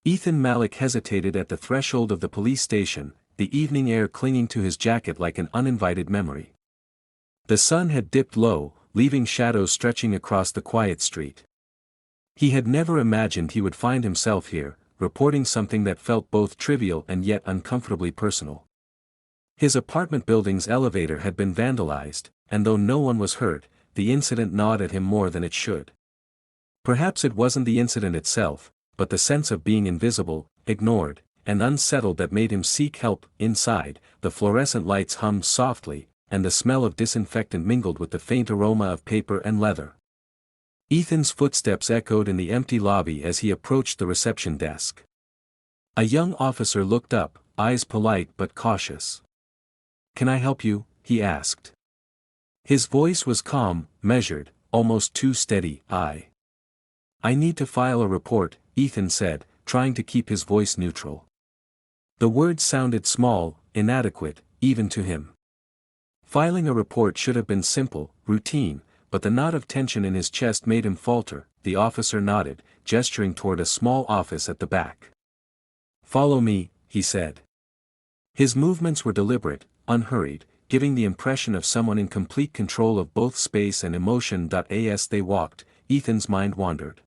Ethan Malik hesitated at the threshold of the police station, the evening air clinging to his jacket like an uninvited memory. The sun had dipped low, leaving shadows stretching across the quiet street. He had never imagined he would find himself here, reporting something that felt both trivial and yet uncomfortably personal. His apartment building's elevator had been vandalized, and though no one was hurt, the incident gnawed at him more than it should. Perhaps it wasn't the incident itself, but the sense of being invisible, ignored, and unsettled that made him seek help. Inside, the fluorescent lights hummed softly, and the smell of disinfectant mingled with the faint aroma of paper and leather. Ethan's footsteps echoed in the empty lobby as he approached the reception desk. A young officer looked up, eyes polite but cautious. "Can I help you?" he asked. His voice was calm, measured, almost too steady. I need to file a report," Ethan said, trying to keep his voice neutral. The words sounded small, inadequate, even to him. Filing a report should have been simple, routine, but the knot of tension in his chest made him falter. The officer nodded, gesturing toward a small office at the back. "Follow me," he said. His movements were deliberate, unhurried, giving the impression of someone in complete control of both space and emotion. As they walked, Ethan's mind wandered.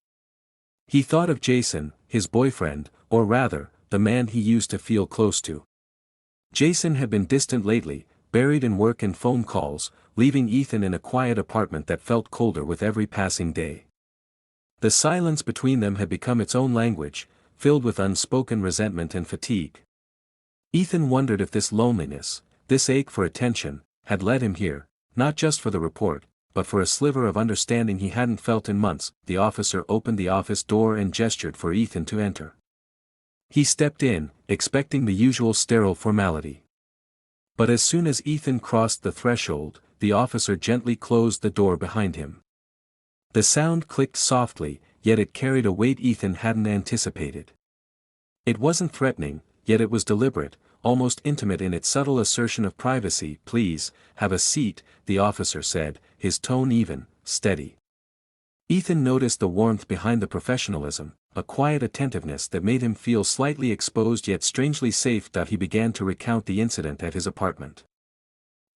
He thought of Jason, his boyfriend, or rather, the man he used to feel close to. Jason had been distant lately, buried in work and phone calls, leaving Ethan in a quiet apartment that felt colder with every passing day. The silence between them had become its own language, filled with unspoken resentment and fatigue. Ethan wondered if this loneliness, this ache for attention, had led him here, not just for the report, but for a sliver of understanding he hadn't felt in months. The officer opened the office door and gestured for Ethan to enter. He stepped in, expecting the usual sterile formality. But as soon as Ethan crossed the threshold, the officer gently closed the door behind him. The sound clicked softly, yet it carried a weight Ethan hadn't anticipated. It wasn't threatening, yet it was deliberate, almost intimate in its subtle assertion of privacy. "Please, have a seat," the officer said, his tone even, steady. Ethan noticed the warmth behind the professionalism, a quiet attentiveness that made him feel slightly exposed yet strangely safe. He began to recount the incident at his apartment.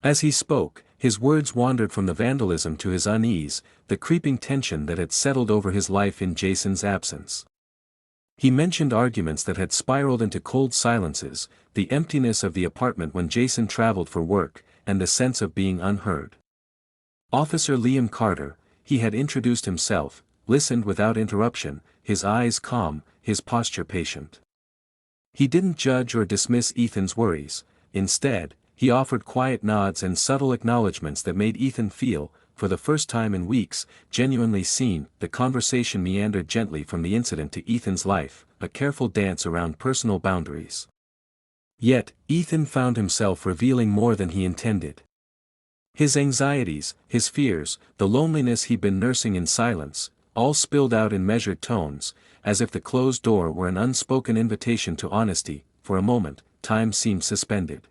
As he spoke, his words wandered from the vandalism to his unease, the creeping tension that had settled over his life in Jason's absence. He mentioned arguments that had spiraled into cold silences, the emptiness of the apartment when Jason traveled for work, and the sense of being unheard. Officer Liam Carter, he had introduced himself, listened without interruption, his eyes calm, his posture patient. He didn't judge or dismiss Ethan's worries. Instead, he offered quiet nods and subtle acknowledgments that made Ethan feel, for the first time in weeks, genuinely seen. The conversation meandered gently from the incident to Ethan's life, a careful dance around personal boundaries. Yet, Ethan found himself revealing more than he intended. His anxieties, his fears, the loneliness he'd been nursing in silence, all spilled out in measured tones, as if the closed door were an unspoken invitation to honesty. For a moment, time seemed suspended.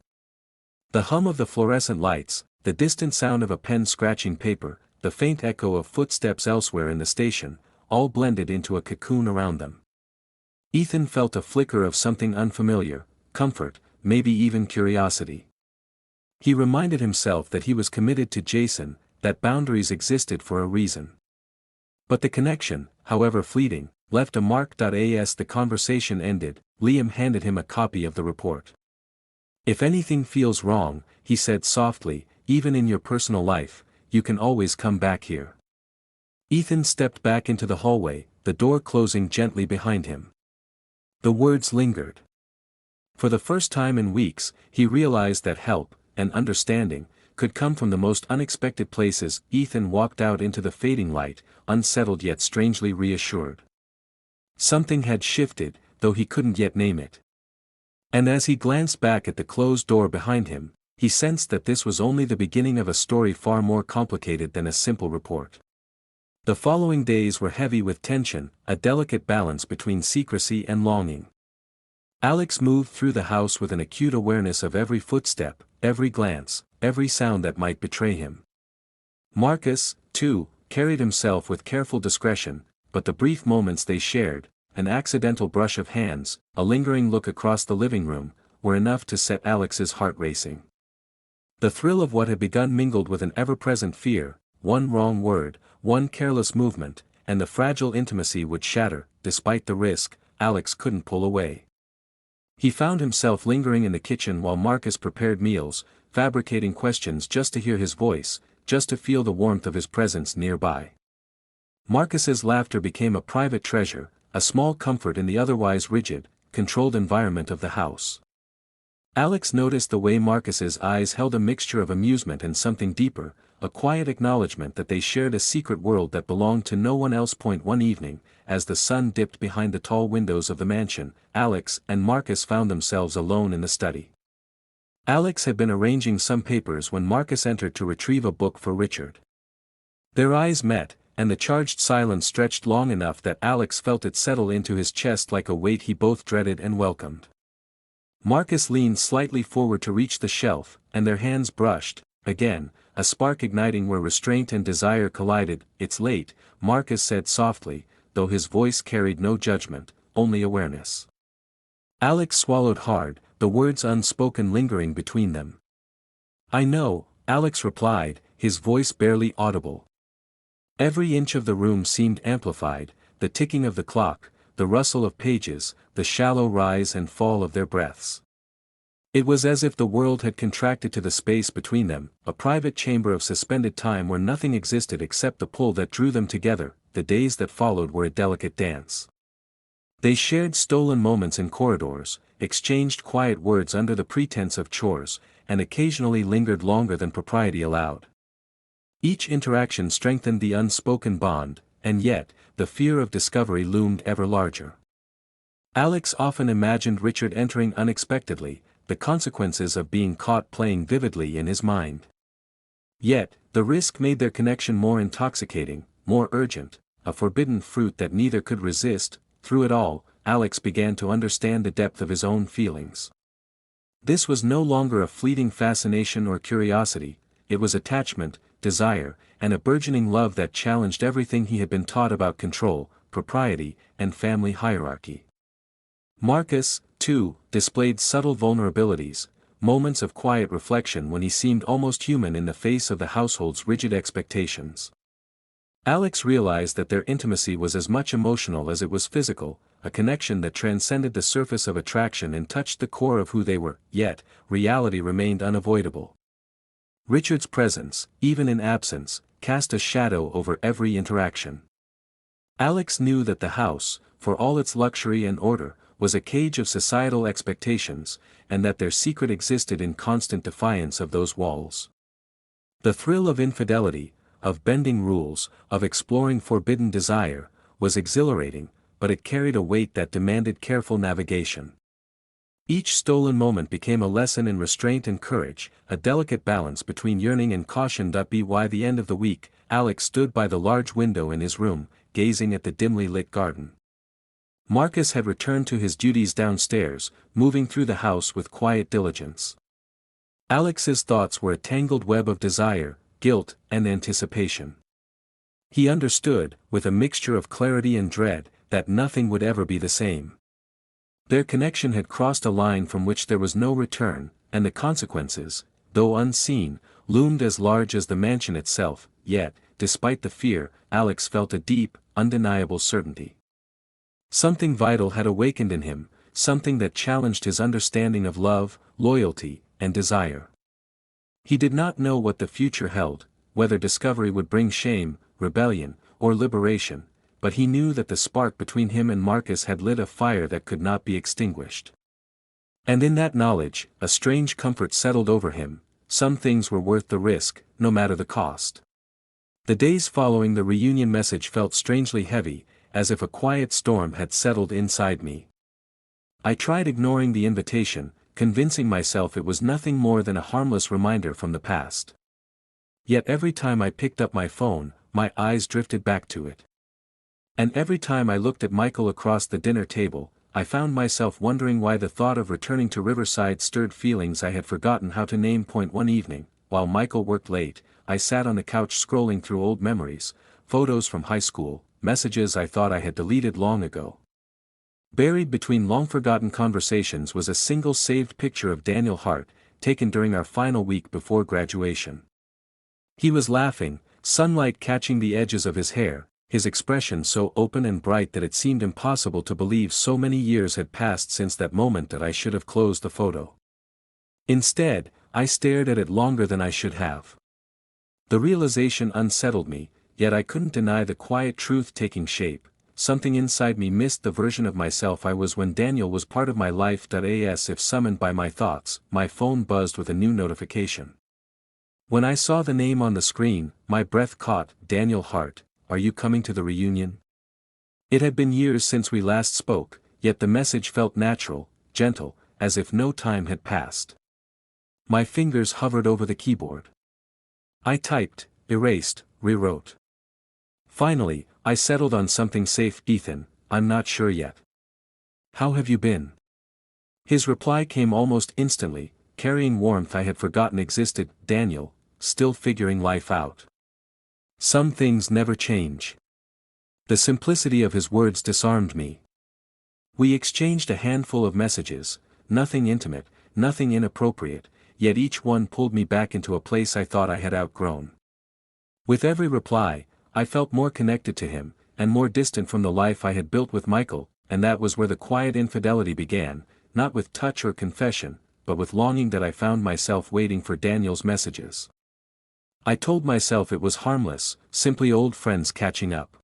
The hum of the fluorescent lights, the distant sound of a pen scratching paper, the faint echo of footsteps elsewhere in the station, all blended into a cocoon around them. Ethan felt a flicker of something unfamiliar, comfort, maybe even curiosity. He reminded himself that he was committed to Jason, that boundaries existed for a reason. But the connection, however fleeting, left a mark. As the conversation ended, Liam handed him a copy of the report. "If anything feels wrong," he said softly, "even in your personal life, you can always come back here." Ethan stepped back into the hallway, the door closing gently behind him. The words lingered. For the first time in weeks, he realized that help, and understanding, could come from the most unexpected places. Ethan walked out into the fading light, unsettled yet strangely reassured. Something had shifted, though he couldn't yet name it. And as he glanced back at the closed door behind him, he sensed that this was only the beginning of a story far more complicated than a simple report. The following days were heavy with tension, a delicate balance between secrecy and longing. Alex moved through the house with an acute awareness of every footstep, every glance, every sound that might betray him. Marcus, too, carried himself with careful discretion, but the brief moments they shared, an accidental brush of hands, a lingering look across the living room, were enough to set Alex's heart racing. The thrill of what had begun mingled with an ever-present fear, one wrong word, one careless movement, and the fragile intimacy would shatter. Despite the risk, Alex couldn't pull away. He found himself lingering in the kitchen while Marcus prepared meals, fabricating questions just to hear his voice, just to feel the warmth of his presence nearby. Marcus's laughter became a private treasure, a small comfort in the otherwise rigid, controlled environment of the house. Alex noticed the way Marcus's eyes held a mixture of amusement and something deeper, a quiet acknowledgement that they shared a secret world that belonged to no one else. One evening, as the sun dipped behind the tall windows of the mansion, Alex and Marcus found themselves alone in the study. Alex had been arranging some papers when Marcus entered to retrieve a book for Richard. Their eyes met, and the charged silence stretched long enough that Alex felt it settle into his chest like a weight he both dreaded and welcomed. Marcus leaned slightly forward to reach the shelf, and their hands brushed, again, a spark igniting where restraint and desire collided. "It's late," Marcus said softly, though his voice carried no judgment, only awareness. Alex swallowed hard, the words unspoken lingering between them. "I know," Alex replied, his voice barely audible. Every inch of the room seemed amplified, the ticking of the clock, the rustle of pages, the shallow rise and fall of their breaths. It was as if the world had contracted to the space between them, a private chamber of suspended time where nothing existed except the pull that drew them together. The days that followed were a delicate dance. They shared stolen moments in corridors, exchanged quiet words under the pretense of chores, and occasionally lingered longer than propriety allowed. Each interaction strengthened the unspoken bond, and yet, the fear of discovery loomed ever larger. Alex often imagined Richard entering unexpectedly, the consequences of being caught playing vividly in his mind. Yet, the risk made their connection more intoxicating, more urgent, a forbidden fruit that neither could resist. Through it all, Alex began to understand the depth of his own feelings. This was no longer a fleeting fascination or curiosity, it was attachment, desire, and a burgeoning love that challenged everything he had been taught about control, propriety, and family hierarchy. Marcus, too, displayed subtle vulnerabilities, moments of quiet reflection when he seemed almost human in the face of the household's rigid expectations. Alex realized that their intimacy was as much emotional as it was physical, a connection that transcended the surface of attraction and touched the core of who they were, yet, reality remained unavoidable. Richard's presence, even in absence, cast a shadow over every interaction. Alex knew that the house, for all its luxury and order, was a cage of societal expectations, and that their secret existed in constant defiance of those walls. The thrill of infidelity, of bending rules, of exploring forbidden desire, was exhilarating, but it carried a weight that demanded careful navigation. Each stolen moment became a lesson in restraint and courage, a delicate balance between yearning and caution. By the end of the week, Alex stood by the large window in his room, gazing at the dimly lit garden. Marcus had returned to his duties downstairs, moving through the house with quiet diligence. Alex's thoughts were a tangled web of desire, guilt, and anticipation. He understood, with a mixture of clarity and dread, that nothing would ever be the same. Their connection had crossed a line from which there was no return, and the consequences, though unseen, loomed as large as the mansion itself. Yet, despite the fear, Alex felt a deep, undeniable certainty. Something vital had awakened in him, something that challenged his understanding of love, loyalty, and desire. He did not know what the future held, whether discovery would bring shame, rebellion, or liberation, but he knew that the spark between him and Marcus had lit a fire that could not be extinguished. And in that knowledge, a strange comfort settled over him. Some things were worth the risk, no matter the cost. The days following the reunion message felt strangely heavy, as if a quiet storm had settled inside me. I tried ignoring the invitation, convincing myself it was nothing more than a harmless reminder from the past. Yet every time I picked up my phone, my eyes drifted back to it. And every time I looked at Michael across the dinner table, I found myself wondering why the thought of returning to Riverside stirred feelings I had forgotten how to name. One evening, while Michael worked late, I sat on the couch scrolling through old memories, photos from high school, messages I thought I had deleted long ago. Buried between long-forgotten conversations was a single saved picture of Daniel Hart, taken during our final week before graduation. He was laughing, sunlight catching the edges of his hair, his expression so open and bright that it seemed impossible to believe so many years had passed since that moment that I should have closed the photo. Instead, I stared at it longer than I should have. The realization unsettled me, yet I couldn't deny the quiet truth taking shape. Something inside me missed the version of myself I was when Daniel was part of my life. As if summoned by my thoughts, my phone buzzed with a new notification. When I saw the name on the screen, my breath caught. Daniel Hart, are you coming to the reunion? It had been years since we last spoke, yet the message felt natural, gentle, as if no time had passed. My fingers hovered over the keyboard. I typed, erased, rewrote. Finally, I settled on something safe. Ethan, I'm not sure yet. How have you been? His reply came almost instantly, carrying warmth I had forgotten existed. Daniel, still figuring life out. Some things never change. The simplicity of his words disarmed me. We exchanged a handful of messages, nothing intimate, nothing inappropriate, yet each one pulled me back into a place I thought I had outgrown. With every reply, I felt more connected to him, and more distant from the life I had built with Michael, and that was where the quiet infidelity began, not with touch or confession, but with longing that I found myself waiting for Daniel's messages. I told myself it was harmless, simply old friends catching up.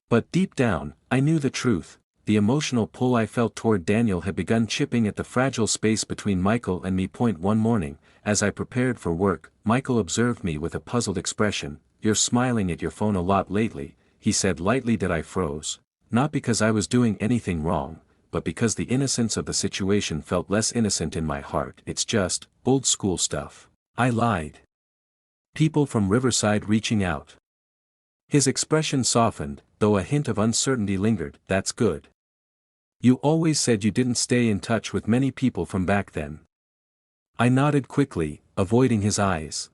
But deep down, I knew the truth. The emotional pull I felt toward Daniel had begun chipping at the fragile space between Michael and me. One morning, as I prepared for work, Michael observed me with a puzzled expression. You're smiling at your phone a lot lately, he said lightly. I froze, not because I was doing anything wrong, but because the innocence of the situation felt less innocent in my heart. It's just, old school stuff, I lied. People from Riverside reaching out. His expression softened, though a hint of uncertainty lingered. That's good. You always said you didn't stay in touch with many people from back then. I nodded quickly, avoiding his eyes.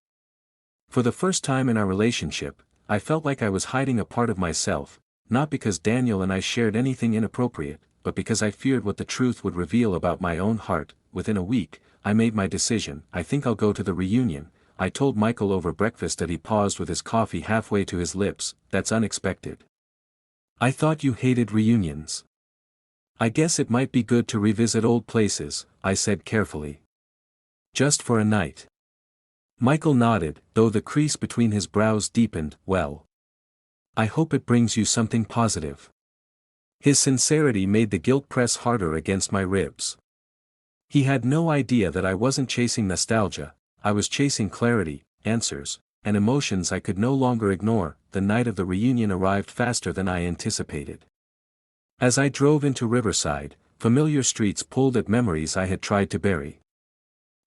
For the first time in our relationship, I felt like I was hiding a part of myself, not because Daniel and I shared anything inappropriate, but because I feared what the truth would reveal about my own heart. Within a week, I made my decision. I think I'll go to the reunion, I told Michael over breakfast. He paused with his coffee halfway to his lips. That's unexpected. I thought you hated reunions. I guess it might be good to revisit old places, I said carefully. Just for a night. Michael nodded, though the crease between his brows deepened. Well, I hope it brings you something positive. His sincerity made the guilt press harder against my ribs. He had no idea that I wasn't chasing nostalgia, I was chasing clarity, answers, and emotions I could no longer ignore. The night of the reunion arrived faster than I anticipated. As I drove into Riverside, familiar streets pulled at memories I had tried to bury.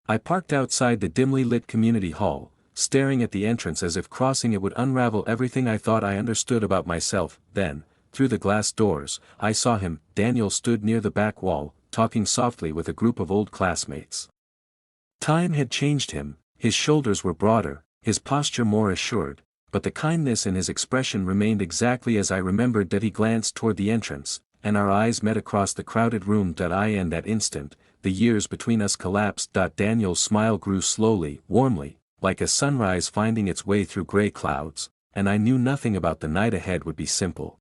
I parked outside the dimly lit community hall, staring at the entrance as if crossing it would unravel everything I thought I understood about myself. Then, through the glass doors, I saw him. Daniel stood near the back wall, talking softly with a group of old classmates. Time had changed him, his shoulders were broader, his posture more assured, but the kindness in his expression remained exactly as I remembered. He glanced toward the entrance, and our eyes met across the crowded room. In that instant, the years between us collapsed. Daniel's smile grew slowly, warmly, like a sunrise finding its way through gray clouds, and I knew nothing about the night ahead would be simple.